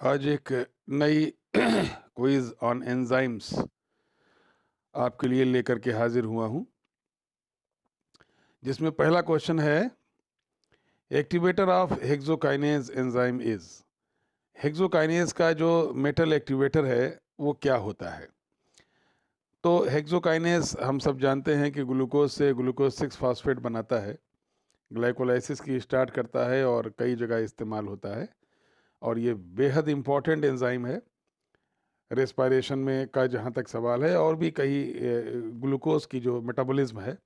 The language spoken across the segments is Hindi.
आज एक नई क्विज ऑन एंजाइम्स आपके लिए लेकर के हाजिर हुआ हूं, जिसमें पहला क्वेश्चन है activator of hexokinase enzyme is. Hexokinase का जो मेटल एक्टिवेटर है वो क्या होता है? तो हेक्सोकाइनेज हम सब जानते हैं कि ग्लूकोज से ग्लूकोज 6 फास्फेट बनाता है, ग्लाइकोलाइसिस की स्टार्ट करता है और कई जगह इस्तेमाल होता है। और ये बेहद इम्पॉर्टेंट एंजाइम है रेस्पिरेशन में का, जहाँ तक सवाल है, और भी कई ग्लूकोज की जो मेटाबॉलिज्म है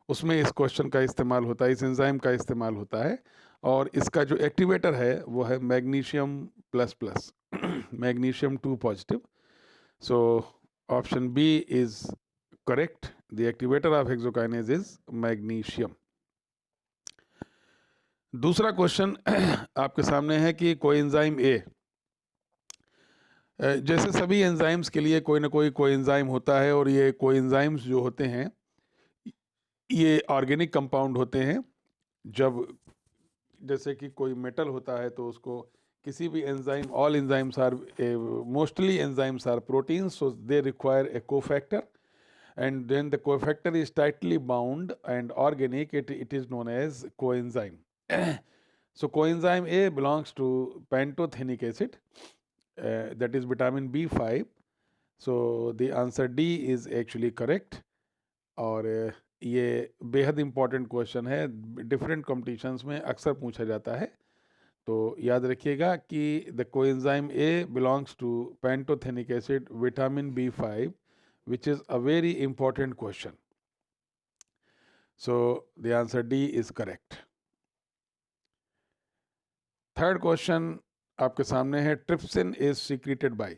उसमें इस क्वेश्चन का इस्तेमाल होता है, इस एंजाइम का इस्तेमाल होता है। और इसका जो एक्टिवेटर है वो है magnesium plus plus magnesium 2 positive. So option B is correct. The activator of hexokinase is magnesium. दूसरा क्वेश्चन आपके सामने है कि कोएंजाइम ए, जैसे सभी एंजाइम्स के लिए कोई ना कोई कोएंजाइम होता है, और ये कोएंजाइम्स जो होते हैं ये ऑर्गेनिक कंपाउंड होते हैं। जब जैसे कि कोई मेटल होता है तो उसको किसी भी enzyme, all enzymes are, mostly enzymes are proteins, so they require a cofactor, and then the cofactor is tightly bound and organic, it is known as coenzyme. So coenzyme A belongs to pantothenic acid, that is vitamin B5. So the answer D is actually correct. और ये बेहद इम्पॉर्टेंट क्वेश्चन है, डिफरेंट कॉम्पिटिशन्स में अक्सर पूछा जाता है। तो याद रखिएगा कि the coenzyme A belongs to pantothenic acid vitamin B5, which is a very important question. So the answer D is correct. Third question आपके सामने है, ट्रिप्सिन इज सीक्रेटेड बाय।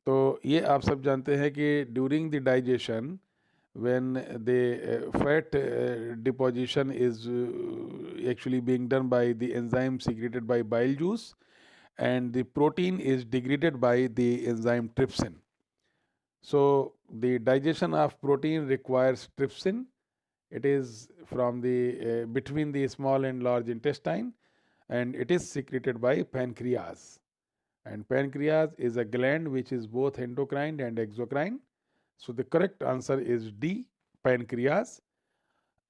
तो ये आप सब जानते हैं कि during the digestion, when the fat deposition is actually being done by the enzyme secreted by bile juice, and the protein is degraded by the enzyme trypsin. So the digestion of protein requires trypsin. It is from the between the small and large intestine, and it is secreted by pancreas. And pancreas is a gland which is both endocrine and exocrine. So the correct answer is D, pancreas.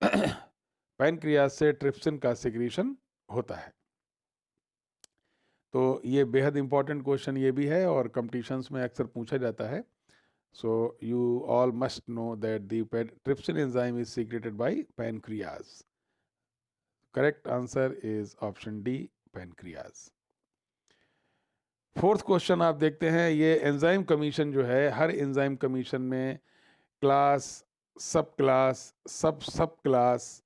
Pancreas से ट्रिप्सिन का सिक्रीशन होता है। तो ये बेहद इंपॉर्टेंट क्वेश्चन ये भी है और कंपटीशंस में अक्सर पूछा जाता है। So you all must know that the trypsin enzyme is secreted by pancreas. Correct answer is option D, pancreas. Fourth question आप देखते हैं, ये एंजाइम कमीशन जो है, हर एंजाइम कमीशन में क्लास, सब क्लास, सब क्लास,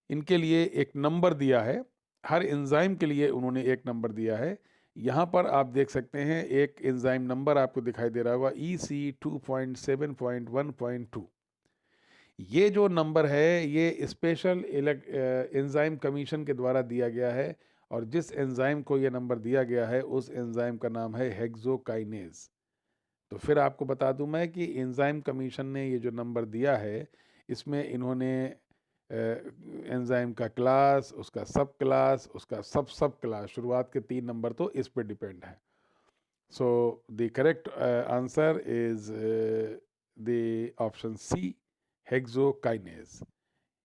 इनके लिए एक नंबर दिया है। हर एंजाइम के लिए उन्होंने एक नंबर दिया है। यहाँ पर आप देख सकते हैं एक एंजाइम नंबर आपको दिखाई दे रहा होगा, EC2.7.1.2। ये जो नंबर है ये स्पेशल एंजाइम कमीशन के द्वारा दिया गया है, और जिस एंजाइम को ये नंबर दिया गया है उस एंजाइम का नाम है हेक्सोकाइनेज। तो फिर आपको बता दूं मैं कि एंजाइम कमीशन ने ये जो नंबर दिया है, इसमें इन्होंने एंजाइम का क्लास, उसका सब क्लास, उसका सब क्लास, शुरुआत के 3 नंबर तो इस पे डिपेंड है। So the correct answer is the option C, hexokinase.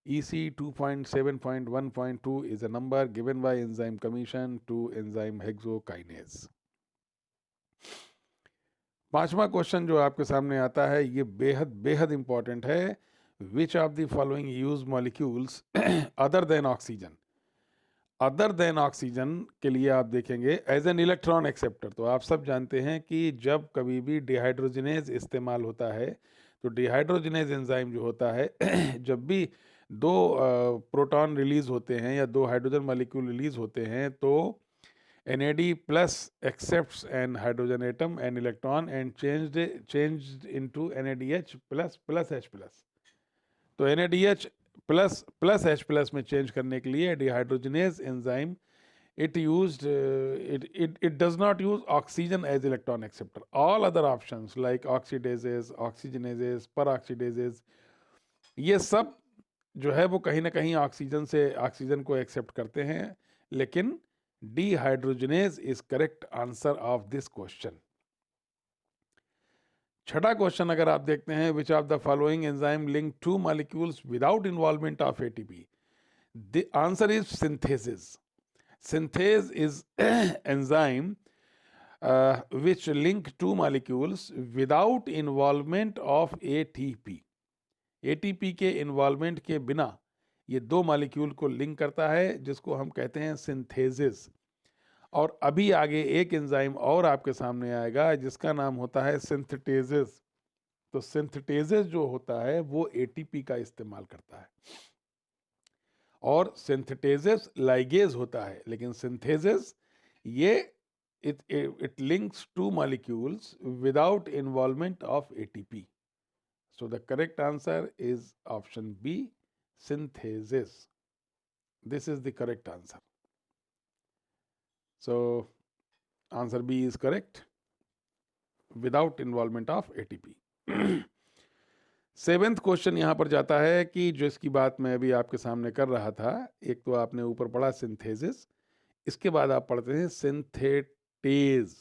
EC2.7.1.2 is a number given by enzyme commission to enzyme hexokinase. पांचवा क्वेश्चन जो आपके सामने आता है ये बेहद बेहद इंपॉर्टेंट है। Which of the following use molecules other than oxygen. Other than oxygen के लिए आप देखेंगे एज एन इलेक्ट्रॉन एक्सेप्टर। तो आप सब जानते हैं कि जब कभी भी डिहाइड्रोजनेज इस्तेमाल होता है, तो डिहाइड्रोजनेज एंजाइम जो होता है जब भी 2 प्रोटॉन रिलीज होते हैं या 2 हाइड्रोजन मॉलिक्यूल रिलीज होते हैं, तो NAD plus accepts an hydrogen atom and electron and changed into NADH plus H plus. तो NADH plus H plus में चेंज करने के लिए dehydrogenase enzyme it does not use oxygen as electron acceptor. All other options like oxidases, oxygenases, peroxidases, ये सब जो है वो कहीं ना कहीं ऑक्सीजन को एक्सेप्ट करते हैं, लेकिन Dehydrogenase is correct answer of this question. छठा क्वेश्चन अगर आप देखते हैं, which of the following enzyme link two molecules without involvement of ATP? The answer is synthesis. Synthase is enzyme which link two molecules without involvement of ATP. ATP के इन्वॉल्वमेंट के बिना ये दो मॉलिक्यूल को लिंक करता है, जिसको हम कहते हैं सिंथेसिस. और अभी आगे एक एंजाइम और आपके सामने आएगा जिसका नाम होता है सिंथेटेजेस. तो सिंथेटेजेस जो होता है वो ATP का इस्तेमाल करता है, और सिंथेटेजेस लाइगेज होता है. लेकिन सिंथेसिस ये it links two molecules without involvement of ATP. So the correct answer is option B, synthesis. This is the correct answer. So answer B is correct, without involvement of ATP. Seventh question यहाँ पर जाता है कि जो इसकी बात मैं अभी आपके सामने कर रहा था, एक तो आपने ऊपर पढ़ा सिंथेसिस, इसके बाद आप पढ़ते हैं सिंथेटेज.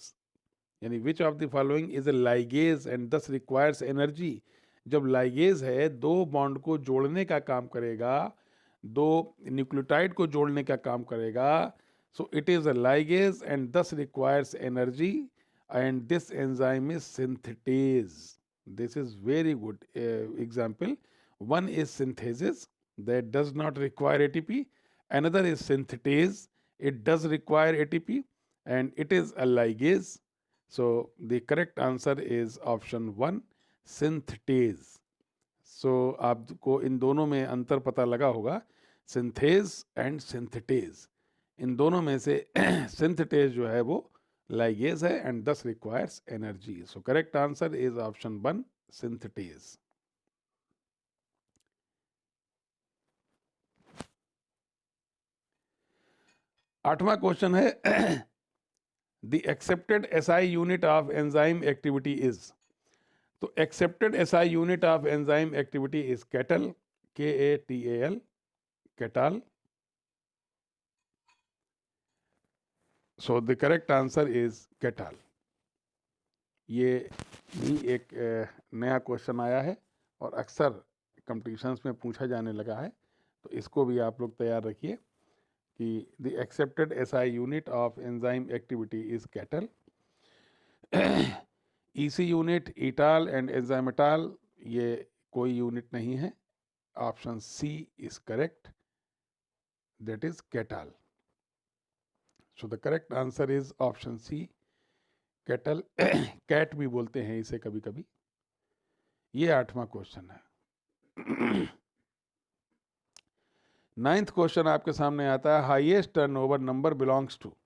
यानी which of the following is a ligase and this requires energy. जब लाइगेज है, दो बॉन्ड को जोड़ने का काम करेगा, दो न्यूक्लियोटाइड को जोड़ने का काम करेगा. So it is a ligase and this requires energy, and this enzyme is synthetase. This is very good example. One is synthesis that does not require ATP. Another is synthetase. It does require ATP and it is a ligase. So the correct answer is option 1, synthetase. So आपको इन दोनों में अंतर पता लगा होगा, synthase and synthetase. इन दोनों में से synthetase जो है वो ligase है and thus requires energy. So correct answer is option 1, synthetase. आठवां क्वेश्चन है the accepted SI unit of enzyme activity is. तो accepted SI unit of enzyme activity is CATAL, KATAL, CATAL. So the correct answer is CATAL. ये भी एक नया क्वेश्चन आया है और अक्सर कंपटीशंस में पूछा जाने लगा है, तो इसको भी आप लोग तैयार रखिए कि the accepted SI unit of enzyme activity is katal. EC unit ईटाल एंड एंजाइमेटाल, ये कोई यूनिट नहीं है. Option C is correct, that is katal. So the correct answer is option C, katal. Kat भी बोलते हैं इसे कभी कभी. ये आठवां क्वेश्चन है. नाइन्थ क्वेश्चन आपके सामने आता है, highest turnover number belongs to.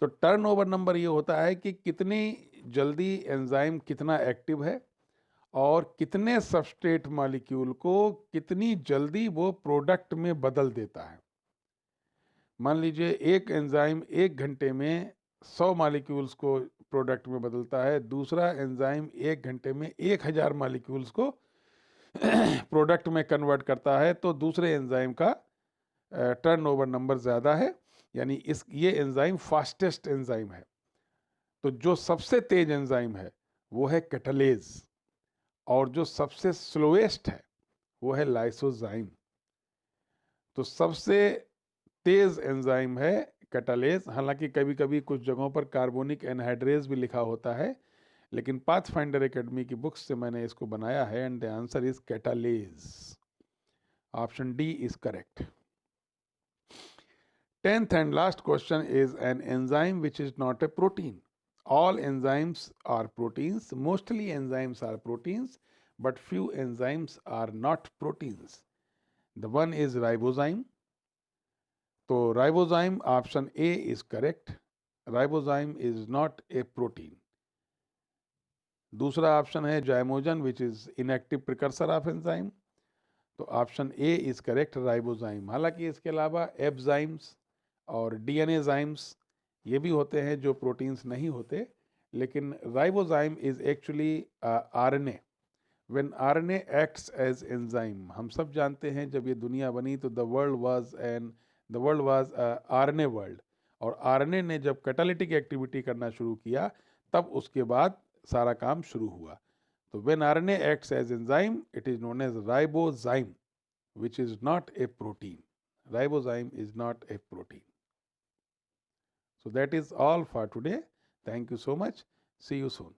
तो टर्नओवर नंबर ये होता है कि कितनी जल्दी एंजाइम कितना एक्टिव है और कितने सबस्ट्रेट मॉलिक्यूल को कितनी जल्दी वो प्रोडक्ट में बदल देता है. मान लीजिए एक एंजाइम एक घंटे में 100 मॉलिक्यूल्स को प्रोडक्ट में बदलता है, दूसरा एंजाइम एक घंटे में 1000 मॉलिक्यूल्स को प्रोडक्ट में कन्वर्ट करता है, तो दूसरे एंजाइम का टर्नओवर नंबर ज़्यादा है. यानी ये एंजाइम फास्टेस्ट एंजाइम है. तो जो सबसे तेज एंजाइम है वो है कैटालेज, और जो सबसे स्लोएस्ट है वो है लाइसोजाइम. तो सबसे तेज एंजाइम है कैटालेज. हालांकि कभी कभी कुछ जगहों पर कार्बोनिक एनहाइड्रेज भी लिखा होता है, लेकिन पाथफाइंडर एकेडमी की बुक्स से मैंने इसको बनाया है, and the answer is catalase. Option D is correct. 10th and last question is an enzyme which is not a protein. All enzymes are proteins. Mostly enzymes are proteins, but few enzymes are not proteins. The one is ribozyme. So ribozyme, option A is correct. Ribozyme is not a protein. दूसरा ऑप्शन है zymogen, which is inactive precursor of enzyme. तो option A is correct, ribozyme. हालांकि इसके अलावा एब्जाइम्स और डीएनएजाइम्स ये भी होते हैं जो प्रोटीन्स नहीं होते, लेकिन ribozyme is actually RNA. When RNA acts as enzyme, हम सब जानते हैं जब ये दुनिया बनी तो the world was RNA world, और आरएनए ने जब कैटालिटिक एक्टिविटी करना शुरू किया तब उसके बाद सारा काम शुरू हुआ. तो when RNA acts as enzyme, it is known as ribozyme, which is not a protein. Ribozyme is not a protein. So that is all for today. Thank you so much. See you soon.